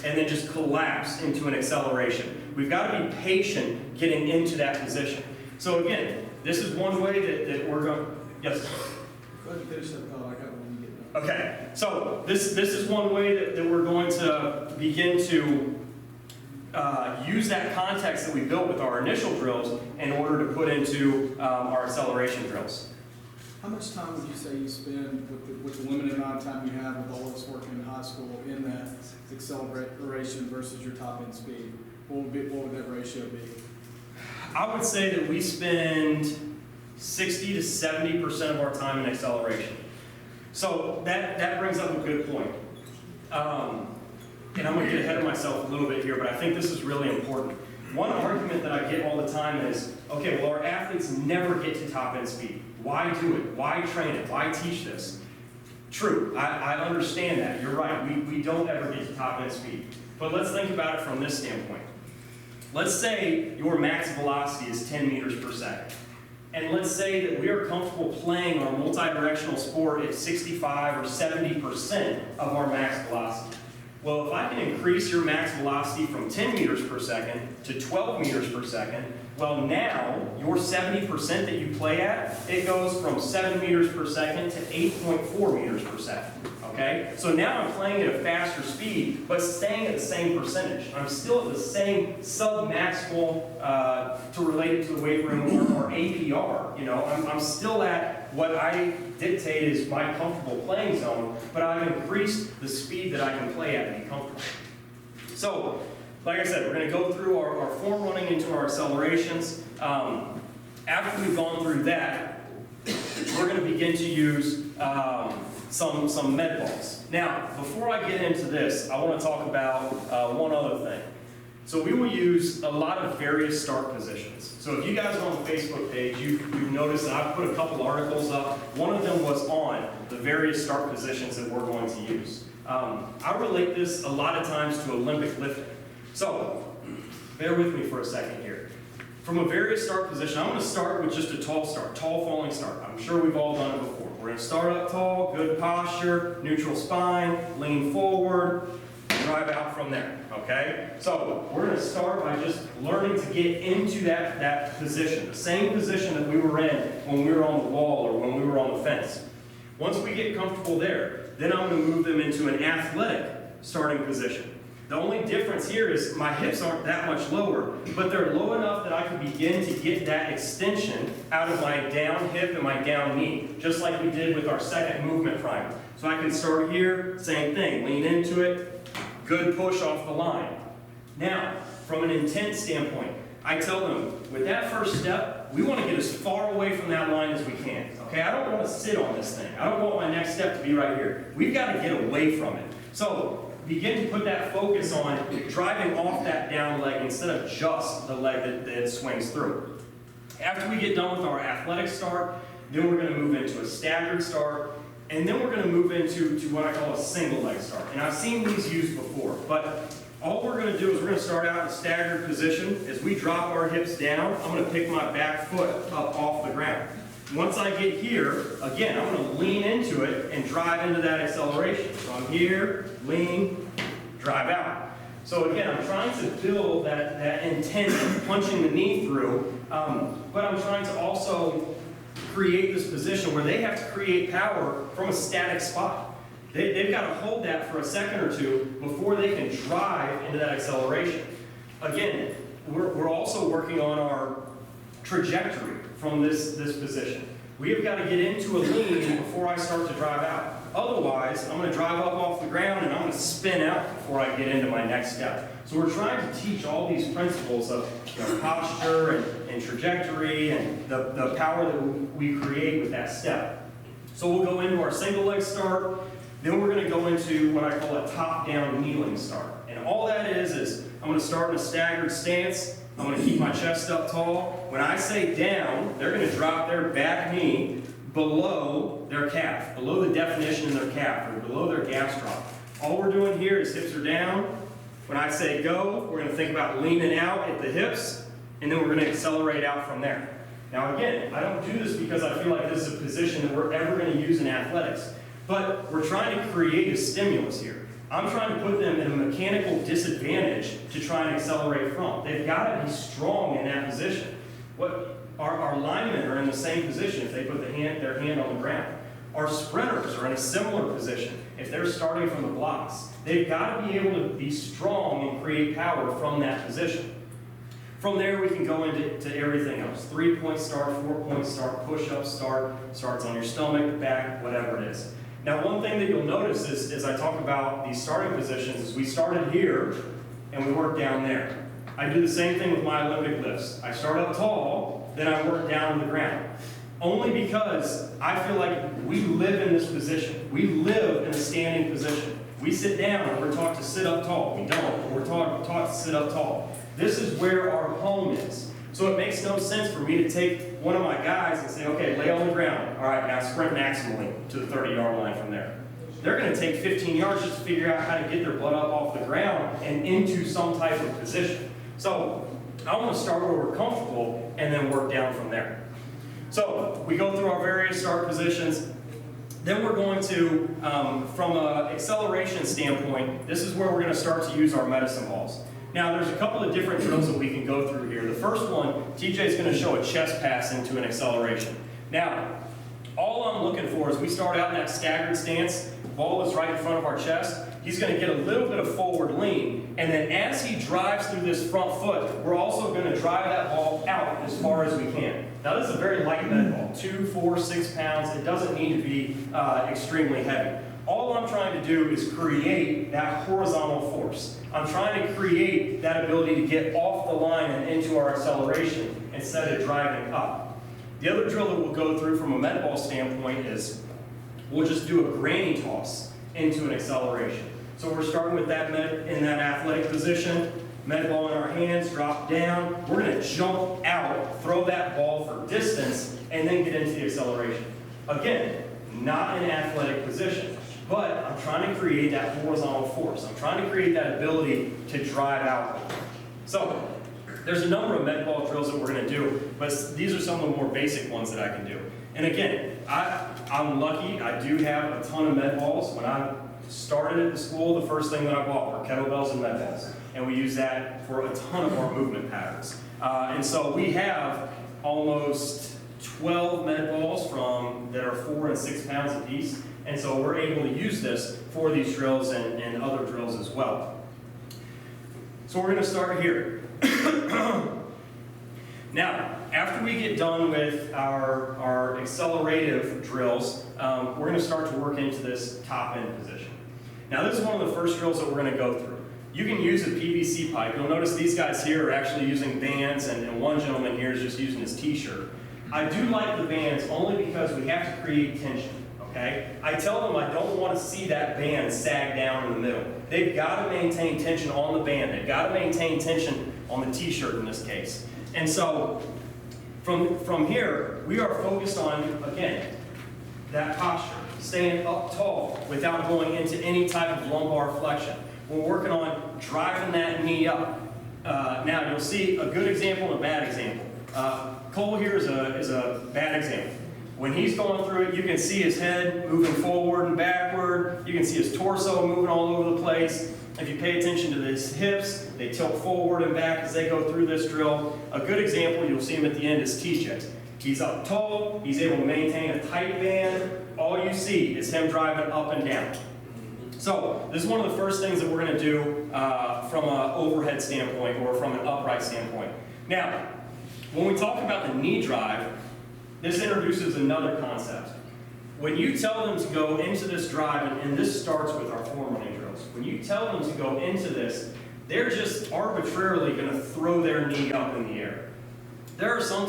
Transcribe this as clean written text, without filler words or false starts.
and then just collapse into an acceleration. We've got to be patient getting into that position. So again, this is one way that we're going, yes? Go ahead and finish that thought. I got one to get done. Okay, so this is one way that we're going to begin to use that context that we built with our initial drills in order to put into our acceleration drills. How much time would you say you spend with the limited amount of time you have with all this work in high school in that acceleration versus your top end speed? What would that ratio be? I would say that we spend 60 to 70% of our time in acceleration. So that brings up a good point. And I'm going to get ahead of myself a little bit here, but I think this is really important. One argument that I get all the time is, okay, well, our athletes never get to top end speed. Why do it? Why train it? Why teach this? True, I understand that. You're right. We don't ever get to top end speed. But let's think about it from this standpoint. Let's say your max velocity is 10 meters per second. And let's say that we are comfortable playing our multi-directional sport at 65 or 70% of our max velocity. Well, if I can increase your max velocity from 10 meters per second to 12 meters per second, well, now your 70% that you play at, it goes from 7 meters per second to 8.4 meters per second. Okay? So now I'm playing at a faster speed, but staying at the same percentage. I'm still at the same sub-maximal, to relate it to the weight room or APR. You know, I'm still at what I dictate is my comfortable playing zone, but I've increased the speed that I can play at to be comfortable. So, like I said, we're going to go through our form running into our accelerations. After we've gone through that, we're going to begin to use some med balls. Now, before I get into this, I want to talk about one other thing. So we will use a lot of various start positions. So if you guys are on the Facebook page, you've noticed that I've put a couple articles up. One of them was on the various start positions that we're going to use. I relate this a lot of times to Olympic lifting. So bear with me for a second here. From a various start position, I'm going to start with just a tall start, tall falling start. I'm sure we've all done it before. We're going to start up tall, good posture, neutral spine, lean forward, drive out from there, okay? So we're going to start by just learning to get into that position, the same position that we were in when we were on the wall or when we were on the fence. Once we get comfortable there, then I'm going to move them into an athletic starting position. The only difference here is my hips aren't that much lower, but they're low enough that I can begin to get that extension out of my down hip and my down knee, just like we did with our second movement primer. So I can start here, same thing, lean into it, good push off the line. Now, from an intent standpoint, I tell them, with that first step, we want to get as far away from that line as we can. Okay, I don't want to sit on this thing. I don't want my next step to be right here. We've got to get away from it. So begin to put that focus on driving off that down leg instead of just the leg that it swings through. After we get done with our athletic start, then we're going to move into a staggered start, and then we're going to move into what I call a single leg start. And I've seen these used before, but all we're going to do is we're going to start out in a staggered position. As we drop our hips down, I'm going to pick my back foot up off the ground. Once I get here, again, I'm going to lean into it and drive into that acceleration. So I'm here, lean, drive out. So again, I'm trying to build that intent of punching the knee through, but I'm trying to also create this position where they have to create power from a static spot. They've got to hold that for a second or two before they can drive into that acceleration. Again, we're also working on our trajectory from this position. We have got to get into a lean before I start to drive out. Otherwise, I'm going to drive up off the ground and I'm going to spin out before I get into my next step. So we're trying to teach all these principles of posture and trajectory and the power that we create with that step. So we'll go into our single leg start. Then we're going to go into what I call a top-down kneeling start. And all that is I'm going to start in a staggered stance. I'm going to keep my chest up tall. When I say down, they're going to drop their back knee below their calf, below the definition in their calf, or below their gastroc. All we're doing here is hips are down. When I say go, we're going to think about leaning out at the hips, and then we're going to accelerate out from there. Now again, I don't do this because I feel like this is a position that we're ever going to use in athletics, but we're trying to create a stimulus here. I'm trying to put them in a mechanical disadvantage to try and accelerate from. They've got to be strong in that position. Our linemen are in the same position if they put their hand on the ground. Our sprinters are in a similar position if they're starting from the blocks. They've got to be able to be strong and create power from that position. From there, we can go into everything else. 3-point start, 4-point start, push-up start, starts on your stomach, back, whatever it is. Now, one thing that you'll notice is, as I talk about these starting positions, is we started here and we work down there. I do the same thing with my Olympic lifts. I start up tall, then I work down to the ground. Only because I feel like we live in this position. We live in a standing position. We sit down and we're taught to sit up tall. We don't. We're taught to sit up tall. This is where our home is. So it makes no sense for me to take one of my guys and say, okay, lay on the ground. All right, now sprint maximally to the 30-yard line from there. They're going to take 15 yards just to figure out how to get their butt up off the ground and into some type of position. So I want to start where we're comfortable and then work down from there. So we go through our various start positions. Then we're going to, from an acceleration standpoint, this is where we're going to start to use our medicine balls. Now, there's a couple of different drills that we can go through here. The first one, TJ is going to show a chest pass into an acceleration. Now, all I'm looking for is we start out in that staggered stance. Ball is right in front of our chest. He's going to get a little bit of forward lean, and then as he drives through this front foot, we're also going to drive that ball out as far as we can. Now, this is a very light med ball, 2, 4, 6 pounds. It doesn't need to be extremely heavy. All I'm trying to do is create that horizontal force. I'm trying to create that ability to get off the line and into our acceleration instead of driving up. The other drill that we'll go through from a med ball standpoint is we'll just do a granny toss into an acceleration. So we're starting with that in that athletic position, med ball in our hands, drop down. We're going to jump out, throw that ball for distance, and then get into the acceleration. Again, not an athletic position, but I'm trying to create that horizontal force. I'm trying to create that ability to drive out. So there's a number of med ball drills that we're going to do, but these are some of the more basic ones that I can do. And again, I'm lucky. I do have a ton of med balls. When I started at the school, the first thing that I bought were kettlebells and med balls. And we use that for a ton of our movement patterns. And so we have almost 12 med balls that are 4 and 6 pounds a piece. And so we're able to use this for these drills and other drills as well. So we're going to start here. Now, after we get done with our accelerative drills, we're going to start to work into this top end position. Now, this is one of the first drills that we're going to go through. You can use a PVC pipe. You'll notice these guys here are actually using bands, and one gentleman here is just using his t-shirt. I do like the bands only because we have to create tension. Okay? I tell them I don't want to see that band sag down in the middle. They've got to maintain tension on the band. They've got to maintain tension on the t-shirt in this case. And so from here, we are focused on, again, that posture, staying up tall without going into any type of lumbar flexion. We're working on driving that knee up. Now, you'll see a good example and a bad example. Cole here is a bad example. When he's going through it, you can see his head moving forward and backward. You can see his torso moving all over the place. If you pay attention to his hips, they tilt forward and back as they go through this drill. A good example, you'll see him at the end, is TJ. He's up tall. He's able to maintain a tight band. All you see is him driving up and down. So this is one of the first things that we're going to do from an overhead standpoint or from an upright standpoint. Now, when we talk about the knee drive, this introduces another concept. When you tell them to go into this drive, and this starts with our form running drills, when you tell them to go into this, they're just arbitrarily going to throw their knee up in the air. There are some